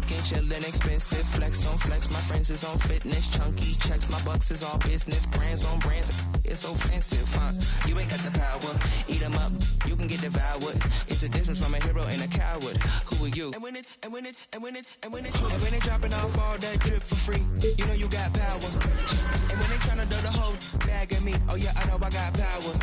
looking, chillin', expensive. Flex on flex, my friends is on fitness. Chunky checks, my bucks is all business. Brands on brands, it's offensive, huh? You ain't got the power, eat 'em up, you can get devoured. It's a difference from a hero and a coward. Who are you? And when it dropping off all that drip for free, you know you got power. And when they tryna do the whole bag at me, oh yeah, I know I got power.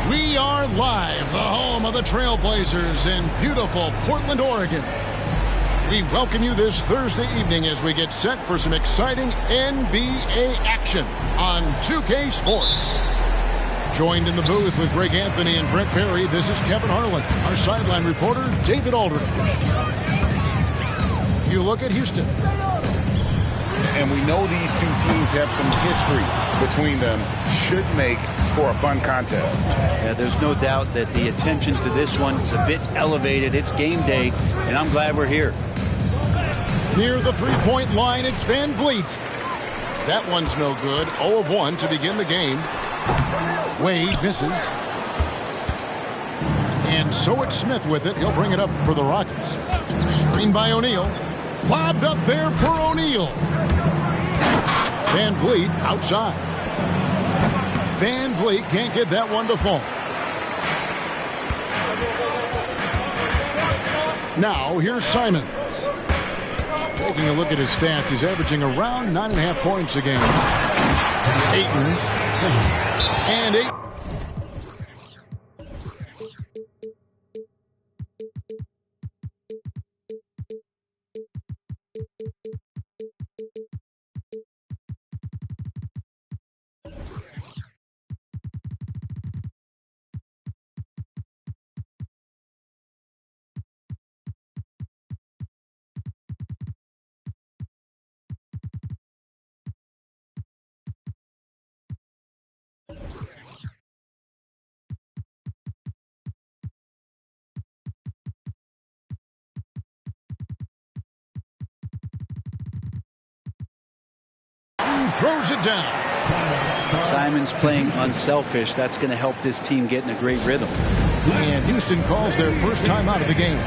We are live, the home of the Trailblazers in beautiful Portland, Oregon. We welcome you this Thursday evening as we get set for some exciting NBA action on 2K Sports. Joined in the booth with Greg Anthony and Brent Perry, this is Kevin Harlan, our sideline reporter, David Aldridge. You look at Houston. And we know these two teams have some history between them. Should make for a fun contest. Yeah, there's no doubt that the attention to this one is a bit elevated. It's game day, and I'm glad we're here. Near the three-point line, it's Van Vliet. That one's no good. 0 of 1 to begin the game. Wade misses. And so it's Smith with it. He'll bring it up for the Rockets. Screen by O'Neal. Lobbed up there for O'Neal. Van Vliet outside. Van Vliet can't get that one to fall. Now here's Simons. Taking a look at his stats, he's averaging around 9.5 points a game. Ayton. And 8. Throws it down. Simons playing unselfish. That's going to help this team get in a great rhythm. And Houston calls their first time out of the game.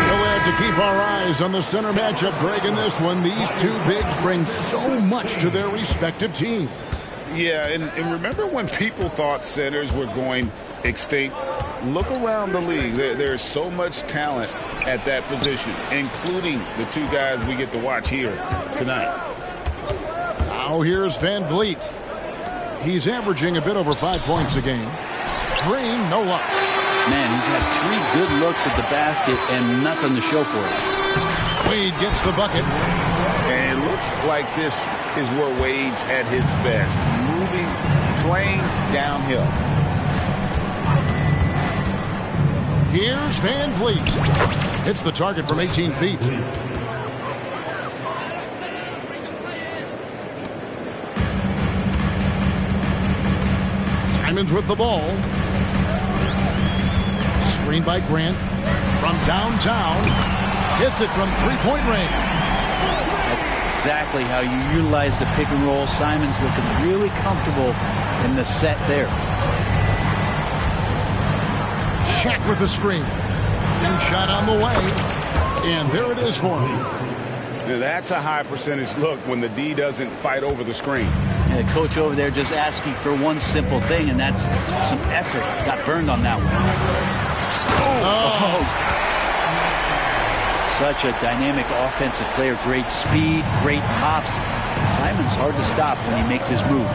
We'll have to keep our eyes on the center matchup, Greg, in this one. These two bigs bring so much to their respective teams. Yeah, and remember when people thought centers were going extinct? Look around the league. There's so much talent at that position, including the two guys we get to watch here tonight. Now here's Van Vliet. He's averaging a bit over 5 points a game. Green, no luck. Man, he's had 3 good looks at the basket and nothing to show for it. Wade gets the bucket. And it looks like this is where Wade's at his best. Moving, playing downhill. Here's Van Vliet. Hits the target from 18 feet. Simons with the ball. Screened by Grant. From downtown. Hits it from three-point range. That's exactly how you utilize the pick and roll. Simons looking really comfortable in the set there. Shaq with the screen. And shot on the way. And there it is for him. Now that's a high percentage look when the D doesn't fight over the screen. The coach over there just asking for one simple thing, and that's some effort. Got burned on that one. Oh. Such a dynamic offensive player. Great speed, great hops. Simon's hard to stop when he makes his move.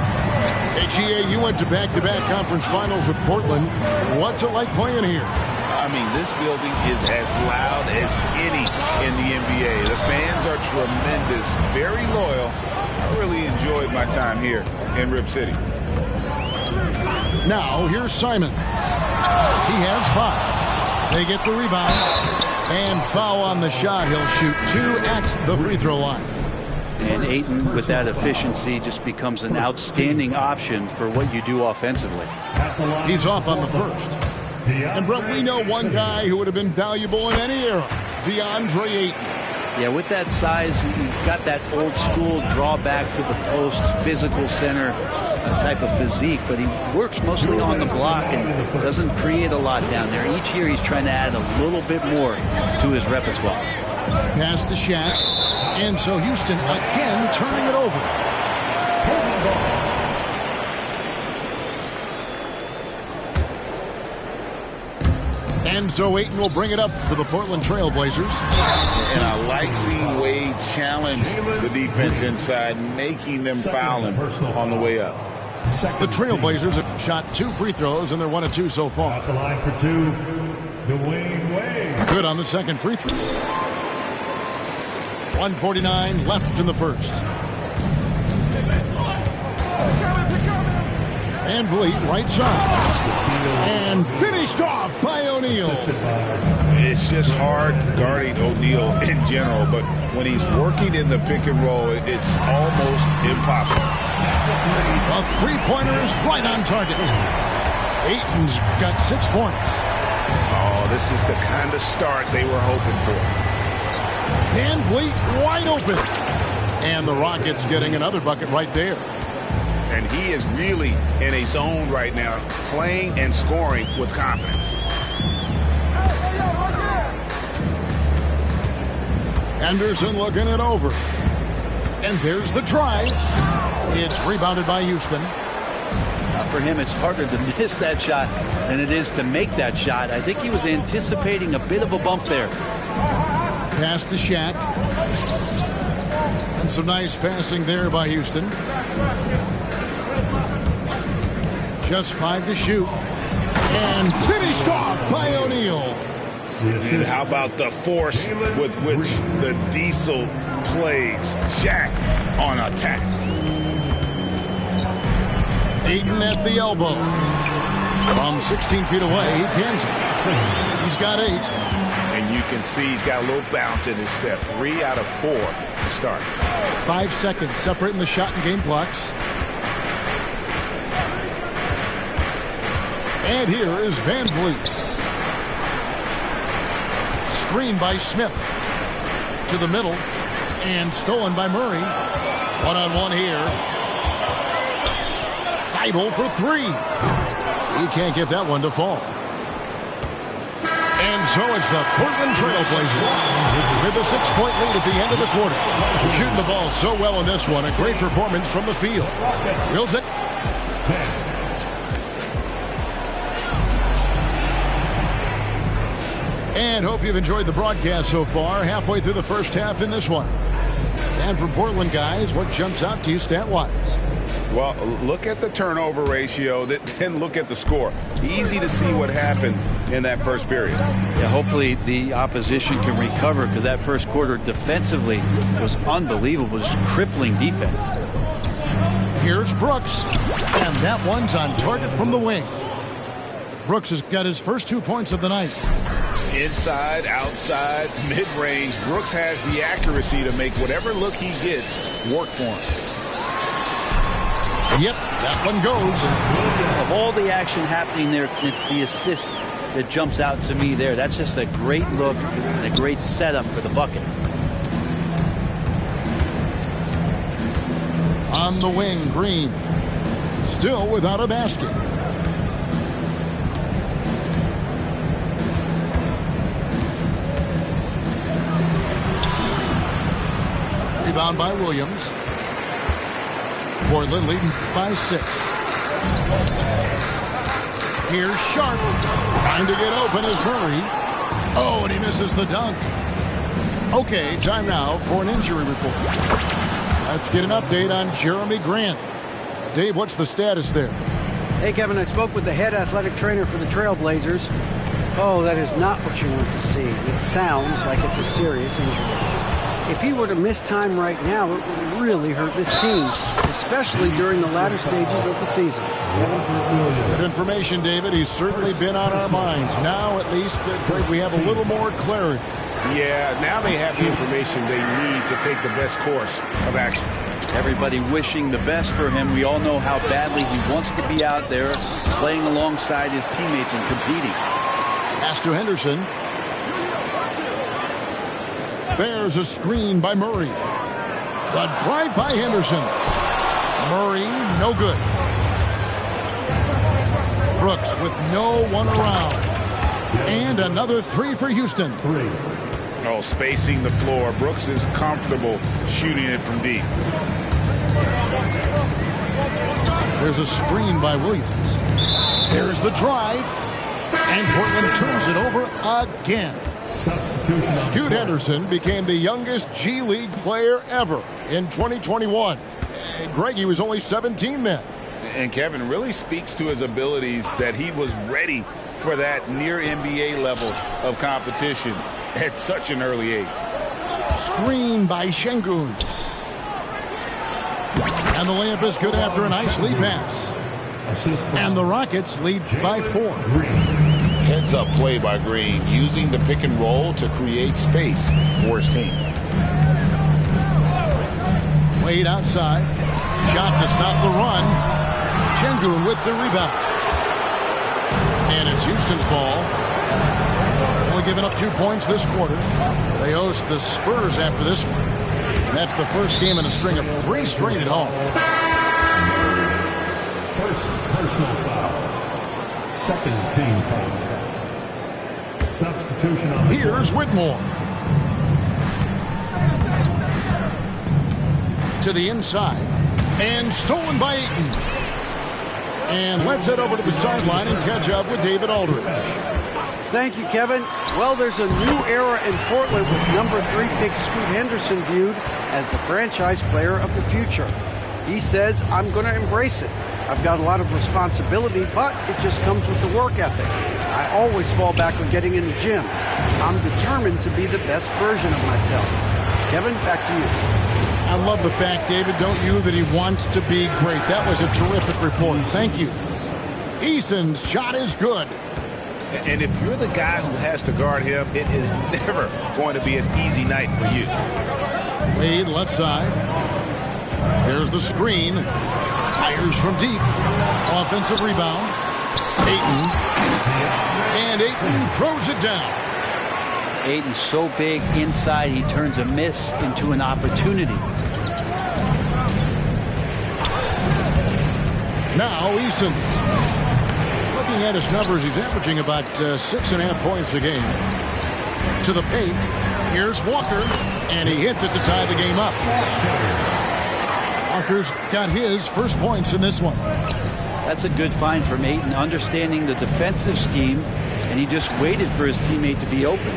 Hey, GA, you went to back-to-back conference finals with Portland. What's it like playing here? I mean, this building is as loud as any in the NBA. The fans are tremendous, very loyal. I really enjoyed my time here in Rip City. Now, here's Simons. He has 5. They get the rebound. And foul on the shot. He'll shoot 2 at the free throw line. And Ayton, with that efficiency, just becomes an outstanding option for what you do offensively. He's off on the first. And, Brent, we know one guy who would have been valuable in any era, DeAndre Ayton. Yeah, with that size, he's got that old school draw back to the post, physical center type of physique, but he works mostly on the block and doesn't create a lot down there. Each year he's trying to add a little bit more to his repertoire. Pass to Shaq. And so Houston again turning it over. And so Ayton will bring it up for the Portland Trail Blazers. And I like seeing Wade challenge the defense inside, making them foul him on the way up. The Trail Blazers have shot 2 free throws, and they're 1 of 2 so far. At the line for 2, Dwayne Wade. Good on the second free throw. 1:49 left in the first. Van Vliet, right side. And finished off by O'Neal. It's just hard guarding O'Neal in general, but when he's working in the pick and roll, it's almost impossible. A three-pointer is right on target. Ayton's got 6 points. Oh, this is the kind of start they were hoping for. Van Vliet wide open. And the Rockets getting another bucket right there. And he is really in a zone right now, playing and scoring with confidence. Anderson looking it over. And there's the drive. It's rebounded by Houston. For him, it's harder to miss that shot than it is to make that shot. I think he was anticipating a bit of a bump there. Pass to Shaq. And some nice passing there by Houston. Just 5 to shoot. And finished off by O'Neal. And how about the force with which the Diesel plays Shaq on attack? Ayton at the elbow. From 16 feet away, he cans it. He's got 8. And you can see he's got a little bounce in his step. 3 out of 4 to start. 5 seconds separating the shot and game clocks. And here is Van Vliet. Screen by Smith. To the middle. And stolen by Murray. One-on-one here. Thibault for 3. He can't get that one to fall. And so it's the Portland Trail Blazers with a 6-point lead at the end of the quarter. Shooting the ball so well in this one. A great performance from the field. Wills it. And hope you've enjoyed the broadcast so far. Halfway through the first half in this one. And from Portland, guys, what jumps out to you stat-wise? Well, look at the turnover ratio, then look at the score. Easy to see what happened in that first period. Yeah, hopefully the opposition can recover, because that first quarter defensively was unbelievable, just crippling defense. Here's Brooks, and that one's on target from the wing. Brooks has got his first 2 points of the night. Inside, outside, mid-range, Brooks has the accuracy to make whatever look he gets work for him. Yep, that one goes. Of all the action happening there, it's the assist that jumps out to me there. That's just a great look and a great setup for the bucket. On the wing, Green. Still without a basket. Rebound by Williams. Portland leading by 6. Here's Sharp. Trying to get open is Murray. Oh, and he misses the dunk. Okay, time now for an injury report. Let's get an update on Jeremy Grant. Dave, what's the status there? Hey, Kevin, I spoke with the head athletic trainer for the Trailblazers. Oh, that is not what you want to see. It sounds like it's a serious injury. If he were to miss time right now, it would really hurt this team, especially during the latter stages of the season. Good information, David. He's certainly been on our minds. Now, at least, Craig, we have a little more clarity. Yeah, now they have the information they need to take the best course of action. Everybody wishing the best for him. We all know how badly he wants to be out there playing alongside his teammates and competing. Pass to Henderson. There's a screen by Murray. The drive by Henderson. Murray, no good. Brooks with no one around. And another 3 for Houston. Oh, spacing the floor. Brooks is comfortable shooting it from deep. There's a screen by Williams. There's the drive. And Portland turns it over again. Scoot Henderson became the youngest G League player ever in 2021. Greg, he was only 17 then. And Kevin really speaks to his abilities that he was ready for that near NBA level of competition at such an early age. Screen by Şengün. And the layup is good after a nice lead pass. And the Rockets lead by 4. Heads-up play by Green, using the pick and roll to create space for his team. Wade outside. Shot to stop the run. Şengün with the rebound. And it's Houston's ball. Only giving up 2 points this quarter. They host the Spurs after this one. And that's the first game in a string of 3 straight at home. First personal foul. Second team foul. Substitution on the Here's Whitmore. To the inside. And stolen by Ayton. And let's head over to the sideline and catch up with David Aldridge. Thank you, Kevin. Well, there's a new era in Portland with number 3 pick Scoot Henderson viewed as the franchise player of the future. He says, I'm going to embrace it. I've got a lot of responsibility, but it just comes with the work ethic. I always fall back on getting in the gym. I'm determined to be the best version of myself. Kevin, back to you. I love the fact, David, don't you, that he wants to be great. That was a terrific report. Thank you. Eason's shot is good. And if you're the guy who has to guard him, it is never going to be an easy night for you. Wade left side. There's the screen. Fires from deep. Offensive rebound. Ayton. And Ayton throws it down. Ayton's so big inside, he turns a miss into an opportunity. Now Eason. Looking at his numbers, he's averaging about 6.5 points a game. To the paint. Here's Walker. And he hits it to tie the game up. Walker's got his first points in this one. That's a good find from Ayton, understanding the defensive scheme, and he just waited for his teammate to be open.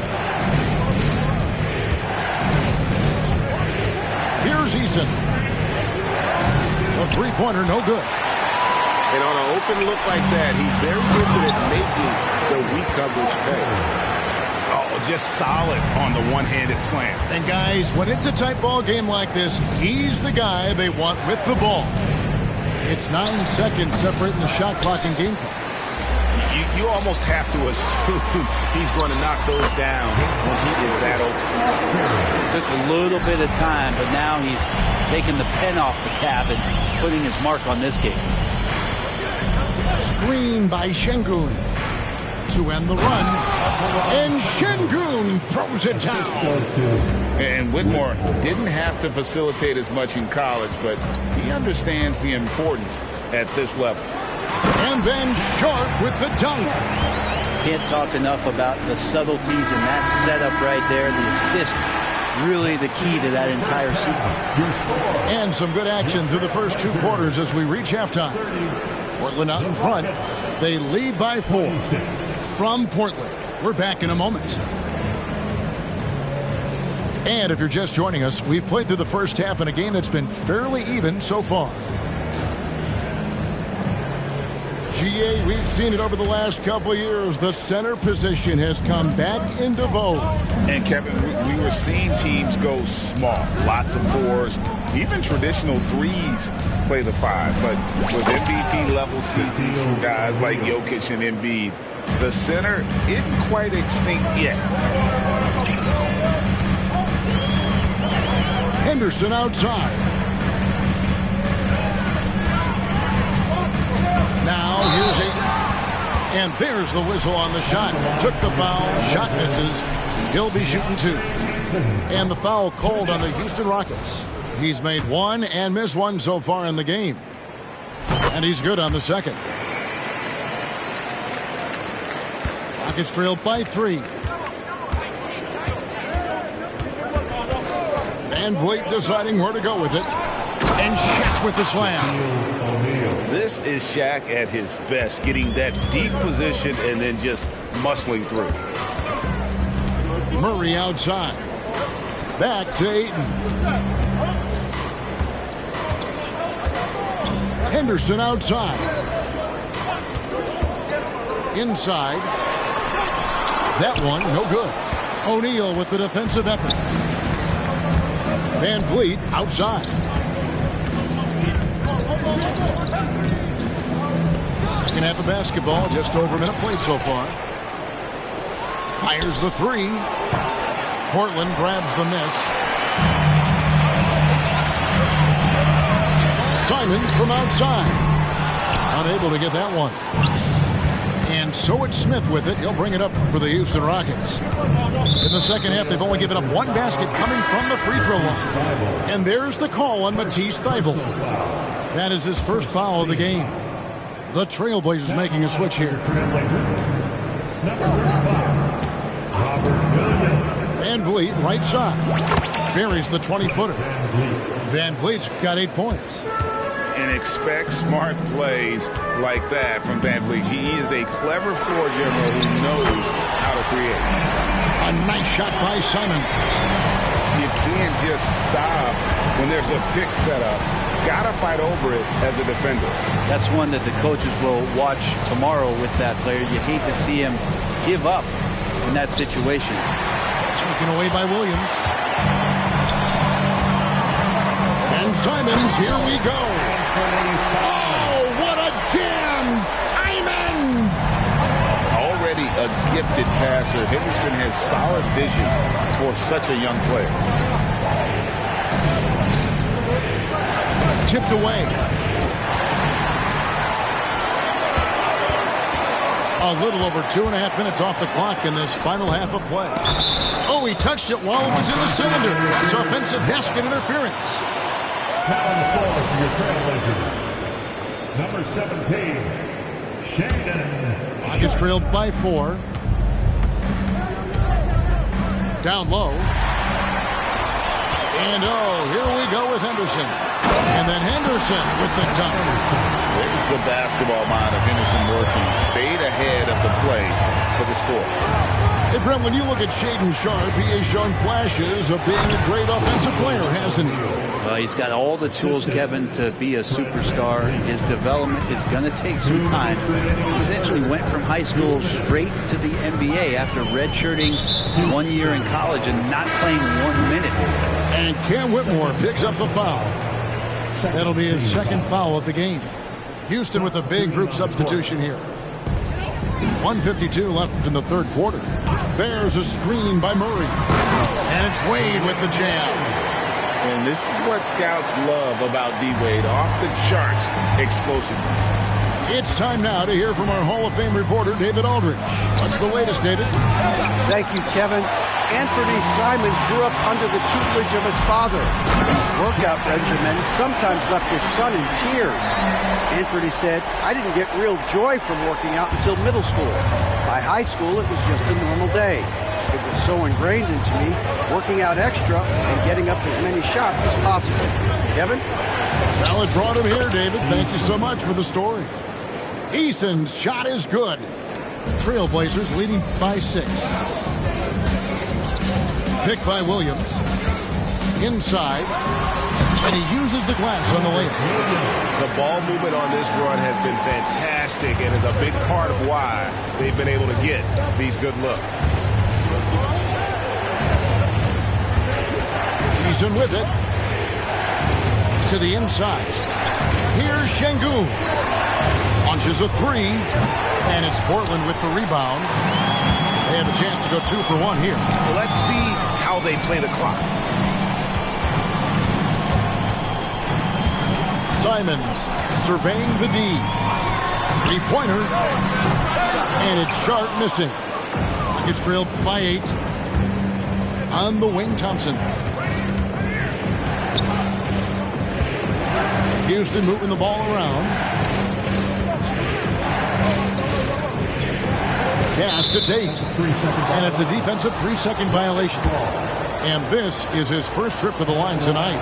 Here's Eason. A three-pointer, no good. And on an open look like that, he's very gifted at making the weak coverage pay. Oh, just solid on the one-handed slam. And guys, when it's a tight ball game like this, he's the guy they want with the ball. It's 9 seconds separating the shot clock and game clock. You almost have to assume he's going to knock those down when he is that open. It took a little bit of time, but now he's taking the pen off the tab and putting his mark on this game. Screen by Şengün to end the run. And Şengün throws it down. And Whitmore didn't have to facilitate as much in college, but he understands the importance at this level. And then Sharp with the dunk. Can't talk enough about the subtleties in that setup right there, the assist. really the key to that entire sequence. And some good action through the first 2 quarters as we reach halftime. Portland out in front. They lead by 4 from Portland. We're back in a moment. And if you're just joining us, we've played through the first half in a game that's been fairly even so far. GA, we've seen it over the last couple of years. The center position has come back into vogue. And Kevin, we were seeing teams go small, lots of 4s, even traditional 3s play the 5. But with MVP level seasons from guys like Jokic and Embiid, the center isn't quite extinct yet. Henderson outside. Now here's and there's the whistle on the shot. Took the foul, shot misses. He'll be shooting 2. And the foul called on the Houston Rockets. He's made 1 and missed 1 so far in the game. And he's good on the second. Rockets trailed by 3. Van Vliet deciding where to go with it. And Shaq with the slam. This is Shaq at his best, getting that deep position and then just muscling through. Murray outside. Back to Ayton. Henderson outside. Inside. That one, no good. O'Neal with the defensive effort. Van Vliet outside. Second half of basketball, just over a minute played so far. Fires the 3. Portland grabs the miss. Simons from outside. Unable to get that one. And so it's Smith with it. He'll bring it up for the Houston Rockets. In the second half, they've only given up 1 basket coming from the free throw line. And there's the call on Matisse Thybulle. That is his first foul of the game. The Trailblazers making a switch here. Van Vliet, right side. Buries the 20-footer. Van Vliet's got 8 points. And expect smart plays like that from Van Vliet. He is a clever floor general who knows how to create. A nice shot by Simons. You can't just stop when there's a pick set up. Gotta fight over it as a defender. That's one that the coaches will watch tomorrow with that player. You hate to see him give up in that situation. Taken away by Williams. And Simons, here we go. Oh, what a jam! Simons! Already a gifted passer, Henderson has solid vision for such a young player. Tipped away. A little over 2.5 minutes off the clock in this final half of play. Oh, he touched it while it was in the cylinder. That's offensive basket interference. Now on the floor for your Trailblazers, number 17, Shaedon. Rockets trailed by 4. Down low. And oh, here we go with Henderson. And then Henderson with the dunk. There's the basketball mind of Henderson working. Stayed ahead of the play for the score. Hey, Brent, when you look at Shaedon Sharpe, he has shown flashes of being a great offensive player, hasn't he? Well, he's got all the tools, Kevin, to be a superstar. His development is going to take some time. He essentially went from high school straight to the NBA after redshirting 1 year in college and not playing 1 minute. And Cam Whitmore picks up the foul. That'll be his second foul of the game. Houston with a big group substitution here. 1:52 left in the third quarter. There's a screen by Murray. And it's Wade with the jam. And this is what scouts love about D-Wade. Off the charts explosiveness. It's time now to hear from our Hall of Fame reporter, David Aldridge. What's the latest, David? Thank you, Kevin. Anthony Simons grew up under the tutelage of his father, whose workout regimen sometimes left his son in tears. Anthony said, "I didn't get real joy from working out until middle school. By high school, it was just a normal day. It was was so ingrained into me, working out extra and getting up as many shots as possible. Kevin? Well, it brought him here, David. Thank you so much for the story. Eason's shot is good. Trailblazers leading by 6. Pick by Williams. Inside. And he uses the glass on the layup. The ball movement on this run has been fantastic and is a big part of why they've been able to get these good looks. Eason with it. To the inside. Here's Şengün. Launches a 3. And it's Portland with the rebound. They have a chance to go 2 for 1 here. Well, let's see how they play the clock. Simons surveying the D. 3-pointer. And it's sharp missing. Gets trailed by 8. On the wing, Thompson. Houston moving the ball around. Pass to Tate. And it's a defensive 3-second violation. And this is his first trip to the line tonight.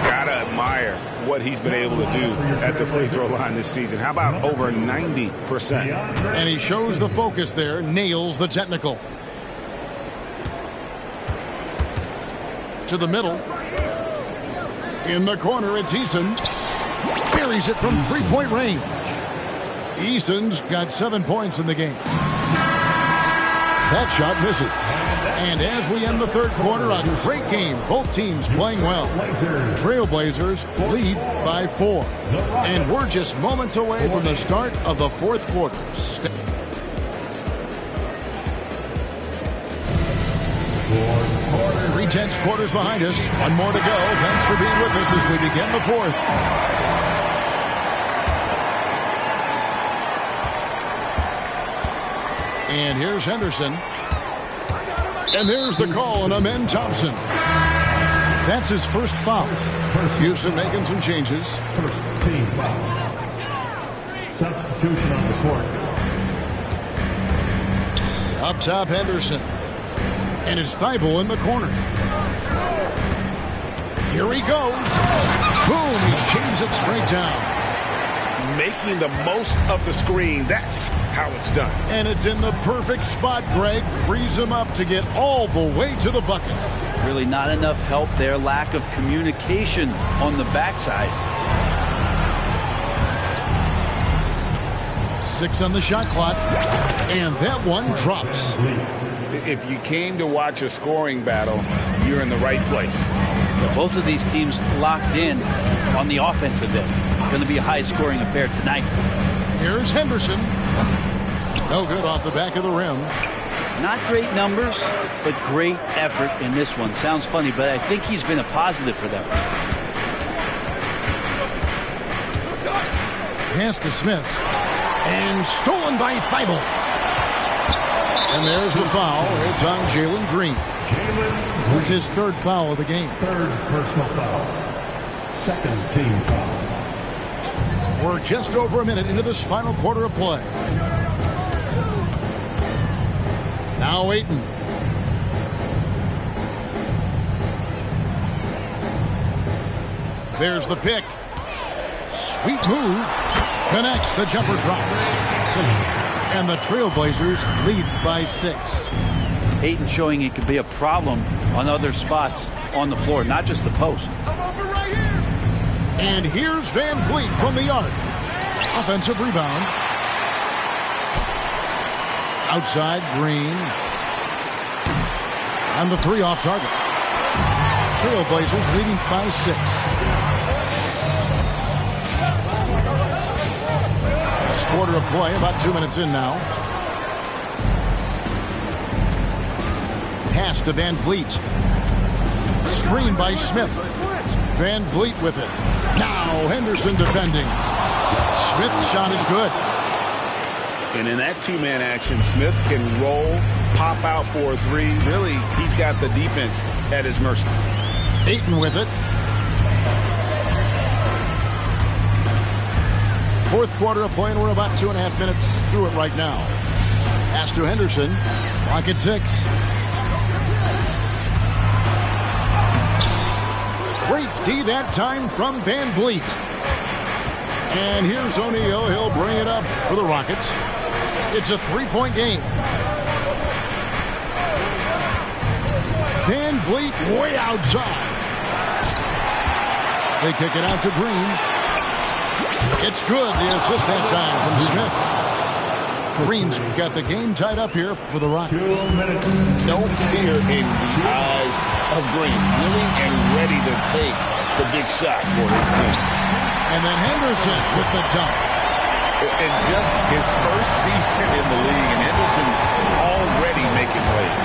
Gotta admire what he's been able to do at the free throw line this season. How about over 90%? And he shows the focus there, nails the technical. To the middle. In the corner, it's Eason. Buries it from 3-point range. Eason's got 7 points in the game. That shot misses. And as we end the third quarter, a great game. Both teams playing well. Trailblazers lead by 4. And we're just moments away from the start of the fourth quarter. 3/10 quarters behind us. One more to go. Thanks for being with us as we begin the fourth. And here's Henderson. And there's the call on Amen Thompson. That's his first foul. Houston making some changes. First team foul. Substitution on the court. Up top, Henderson. And it's Thibault in the corner. Here he goes. Boom, he jams it straight down. Making the most of the screen. That's how it's done. And it's in the perfect spot. Greg frees him up to get all the way to the bucket. Really not enough help there. Lack of communication on the backside. 6 on the shot clock. And that one drops. If you came to watch a scoring battle, you're in the right place. Both of these teams locked in on the offensive end. Going to be a high-scoring affair tonight. Here's Henderson. No good off the back of the rim. Not great numbers, but great effort in this one. Sounds funny, but I think he's been a positive for them. Pass to Smith. And stolen by Thibault. And there's the foul. It's on Jalen Green. It's his third foul of the game. Third personal foul. Second team foul. We're just over a minute into this final quarter of play. Now Ayton. There's the pick. Sweet move. Connects. The jumper drops. And the Trailblazers lead by 6. Ayton showing it could be a problem on other spots on the floor, not just the post. And here's Van Vliet from the arc. Offensive rebound. Outside, Green. And the 3 off target. Trailblazers leading by 6. Next quarter of play, about 2 minutes in now. Pass to Van Vliet. Screen by Smith. Van Vliet with it. Now Henderson defending. Smith's shot is good. And in that two-man action, Smith can roll, pop out for a 3. Really, he's got the defense at his mercy. Ayton with it. Fourth quarter of play, and we're about 2.5 minutes through it right now. Pass to Henderson. Clock at 6. Great D that time from Van Vliet. And here's O'Neal. He'll bring it up for the Rockets. It's a 3-point game. Van Vliet way outside. They kick it out to Green. It's good. The assist that time from Smith. Green's got the game tied up here for the Rockets. No fear in the eyes of Green. Willing and ready to take the big shot for his team. And then Henderson with the dunk. And just his first season in the league, and Henderson's already making plays.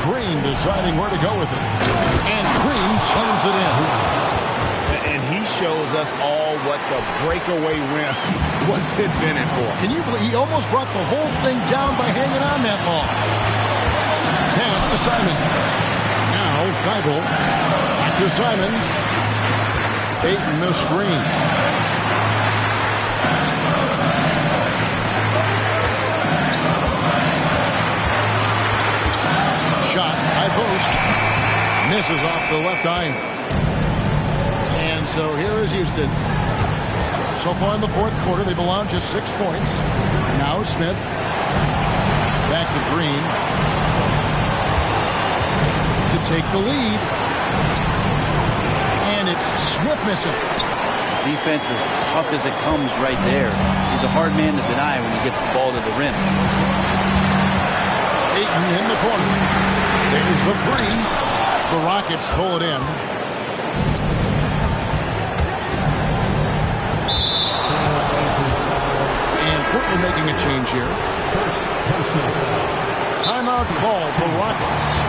Green deciding where to go with it. And Green slams it in. And he shows us all what the breakaway rim was invented for. Can you believe he almost brought the whole thing down by hanging on that long? Pass to Simons. Now Thibault. Back to Simons. Ayton the screen. Shot, high post, misses off the left iron. And so here is Houston. So far in the fourth quarter, they've allowed just 6 points. Now Smith, back to Green to take the lead. And it's Smith missing. Defense as tough as it comes right there. He's a hard man to deny when he gets the ball to the rim. Ayton in the corner. There's the three. The Rockets pull it in. And Portland making a change here. Timeout call for Rockets.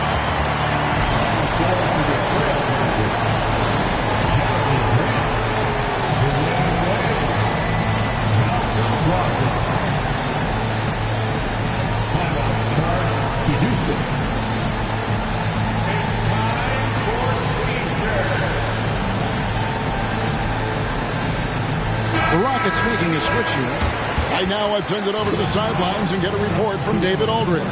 The Rockets making a switch here. Right now, I'd send it over to the sidelines and get a report from David Aldridge.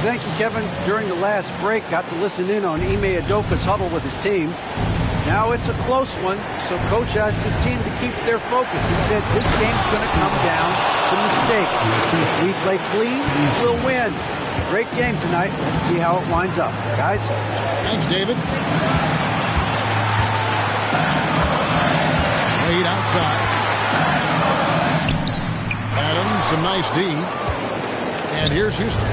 Thank you, Kevin. During the last break, got to listen in on Ime Udoka's huddle with his team. Now it's a close one, so Coach asked his team to keep their focus. He said this game's going to come down to mistakes. If we play clean, we'll win. Great game tonight. Let's see how it winds up. Guys? Thanks, David. Wade outside. Adams, a nice D. And here's Houston.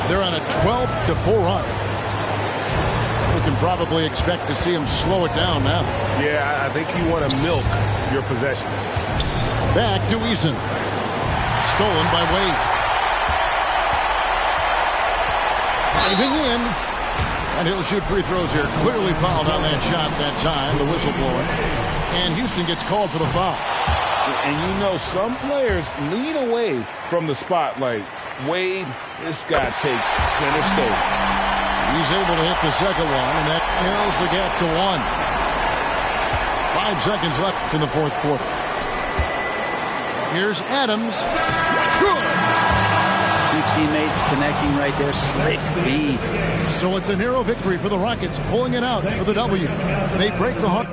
They're on a 12-4 run. We can probably expect to see them slow it down now. Yeah, I think you want to milk your possessions. Back to Eason. Stolen by Wade. Driving in. And he'll shoot free throws here. Clearly fouled on that shot that time. The whistle blowing. And Houston gets called for the foul. And you know, some players lean away from the spotlight. Wade, this guy takes center stage. He's able to hit the second one, and that narrows the gap to 1. 5 seconds left in the fourth quarter. Here's Adams. Good. Two teammates connecting right there. Slick feed. So it's a narrow victory for the Rockets, pulling it out for the W. They break the heart.